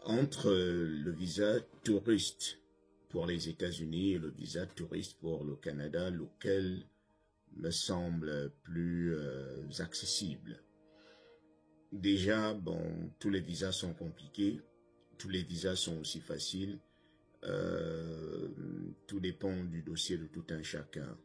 entre le visa touriste pour les États-Unis et le visa touriste pour le Canada, lequel me semble plus accessible. Déjà, bon, tous les visas sont compliqués, tous les visas sont aussi faciles, tout dépend du dossier de tout un chacun.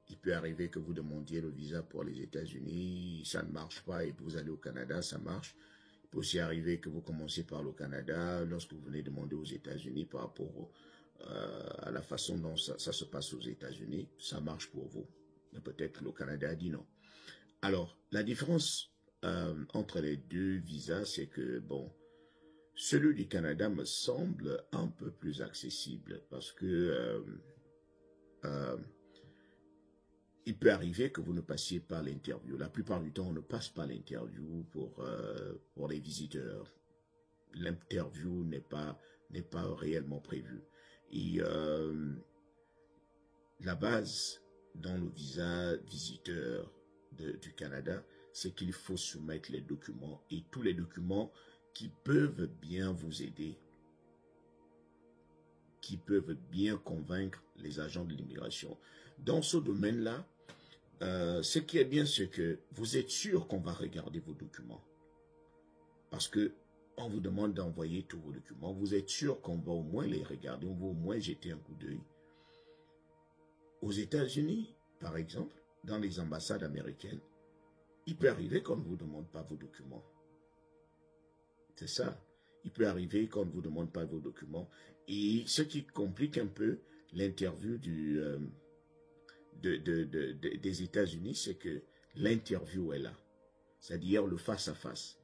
Il peut arriver que vous demandiez le visa pour les États-Unis, ça ne marche pas, et vous allez au Canada, ça marche. Il peut aussi arriver que vous commenciez par le Canada, lorsque vous venez demander aux États-Unis par rapport à la façon dont ça se passe aux États-Unis, ça marche pour vous. Mais peut-être que le Canada a dit non. Alors, la différence entre les deux visas, c'est que, bon, celui du Canada me semble un peu plus accessible parce que il peut arriver que vous ne passiez pas l'interview. La plupart du temps, on ne passe pas l'interview pour les visiteurs. L'interview n'est pas réellement prévue. Et la base dans le visa visiteur du Canada, c'est qu'il faut soumettre les documents et tous les documents qui peuvent bien vous aider, qui peuvent bien convaincre les agents de l'immigration. Dans ce domaine-là, ce qui est bien, c'est que vous êtes sûr qu'on va regarder vos documents. Parce que on vous demande d'envoyer tous vos documents. Vous êtes sûr qu'on va au moins les regarder, on va au moins jeter un coup d'œil. Aux États-Unis, par exemple, dans les ambassades américaines, il peut arriver qu'on ne vous demande pas vos documents. C'est ça. Il peut arriver qu'on ne vous demande pas vos documents. Et ce qui complique un peu l'interview des États-Unis, c'est que l'interview est là. C'est-à-dire le face-à-face.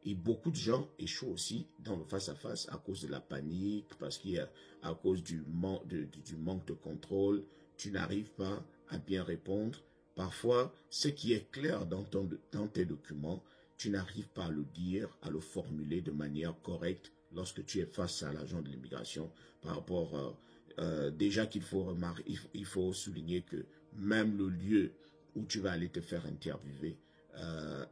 Et beaucoup de gens échouent aussi dans le face-à-face à cause de la panique, parce qu'il y a à cause du manque de contrôle, tu n'arrives pas à bien répondre. Parfois, ce qui est clair dans tes documents, tu n'arrives pas à le dire, à le formuler de manière correcte lorsque tu es face à l'agent de l'immigration. Par rapport, déjà qu'il faut remarquer, il faut souligner que même le lieu où tu vas aller te faire interviewer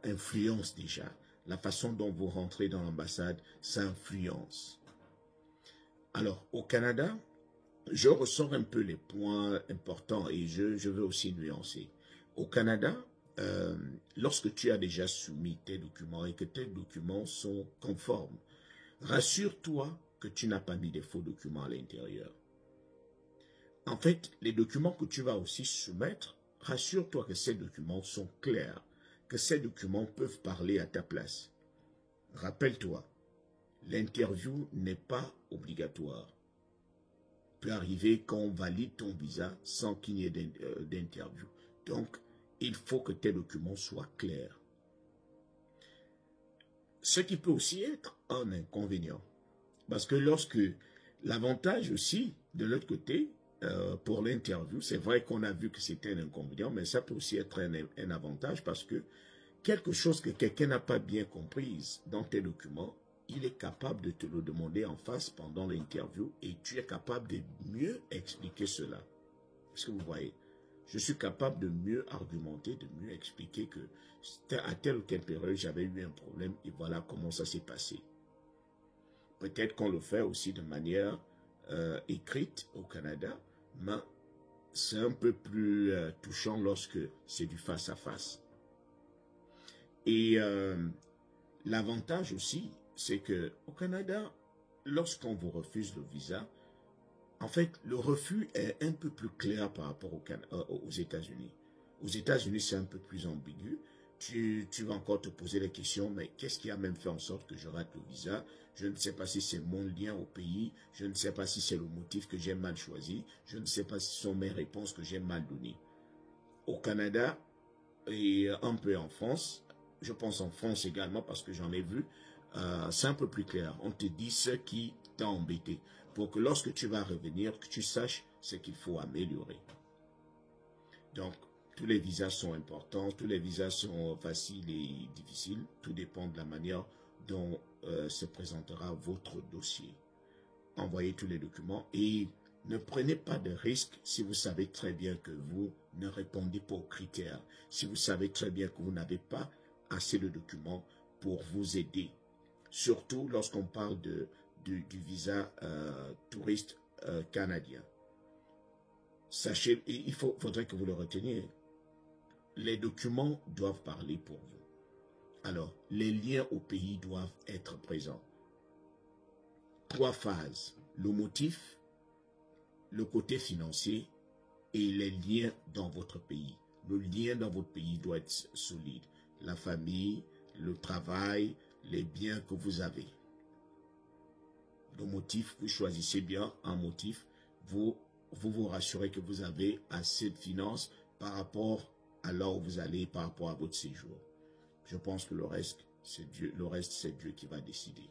influence déjà. La façon dont vous rentrez dans l'ambassade, ça influence. Alors, au Canada, je ressors un peu les points importants et je veux aussi nuancer. Au Canada, lorsque tu as déjà soumis tes documents et que tes documents sont conformes, rassure-toi que tu n'as pas mis des faux documents à l'intérieur. En fait, les documents que tu vas aussi soumettre, rassure-toi que ces documents sont clairs, que ces documents peuvent parler à ta place. Rappelle-toi, l'interview n'est pas obligatoire. Il peut arriver qu'on valide ton visa sans qu'il y ait d'interview. Donc, il faut que tes documents soient clairs. Ce qui peut aussi être un inconvénient. Parce que lorsque l'avantage aussi, de l'autre côté, pour l'interview, c'est vrai qu'on a vu que c'était un inconvénient, mais ça peut aussi être un avantage parce que quelque chose que quelqu'un n'a pas bien compris dans tes documents, il est capable de te le demander en face pendant l'interview et tu es capable de mieux expliquer cela. Est-ce que vous voyez? Je suis capable de mieux argumenter, de mieux expliquer que à telle ou telle période, j'avais eu un problème et voilà comment ça s'est passé. Peut-être qu'on le fait aussi de manière écrite au Canada, mais c'est un peu plus touchant lorsque c'est du face-à-face. Et l'avantage aussi, c'est que au Canada, lorsqu'on vous refuse le visa, en fait, le refus est un peu plus clair par rapport aux États-Unis. Aux États-Unis, c'est un peu plus ambigu. Tu vas encore te poser la question, mais qu'est-ce qui a même fait en sorte que je rate le visa? Je ne sais pas si c'est mon lien au pays, je ne sais pas si c'est le motif que j'ai mal choisi, je ne sais pas si ce sont mes réponses que j'ai mal données. Au Canada et un peu en France, je pense en France également parce que j'en ai vu, c'est un peu plus clair. On te dit ce qui t'a embêté pour que lorsque tu vas revenir, que tu saches ce qu'il faut améliorer. Donc, tous les visas sont importants, tous les visas sont faciles et difficiles. Tout dépend de la manière dont se présentera votre dossier. Envoyez tous les documents et ne prenez pas de risques si vous savez très bien que vous ne répondez pas aux critères. Si vous savez très bien que vous n'avez pas assez de documents pour vous aider. surtout lorsqu'on parle du visa touriste canadien. Sachez, il faudrait que vous le reteniez, les documents doivent parler pour vous. Alors, les liens au pays doivent être présents. 3 phases, le motif, le côté financier et les liens dans votre pays. Le lien dans votre pays doit être solide. La famille, le travail, les biens que vous avez. Le motif, vous choisissez bien un motif, vous vous rassurez que vous avez assez de finances par rapport à là où vous allez, par rapport à votre séjour. Je pense que le reste, c'est Dieu qui va décider.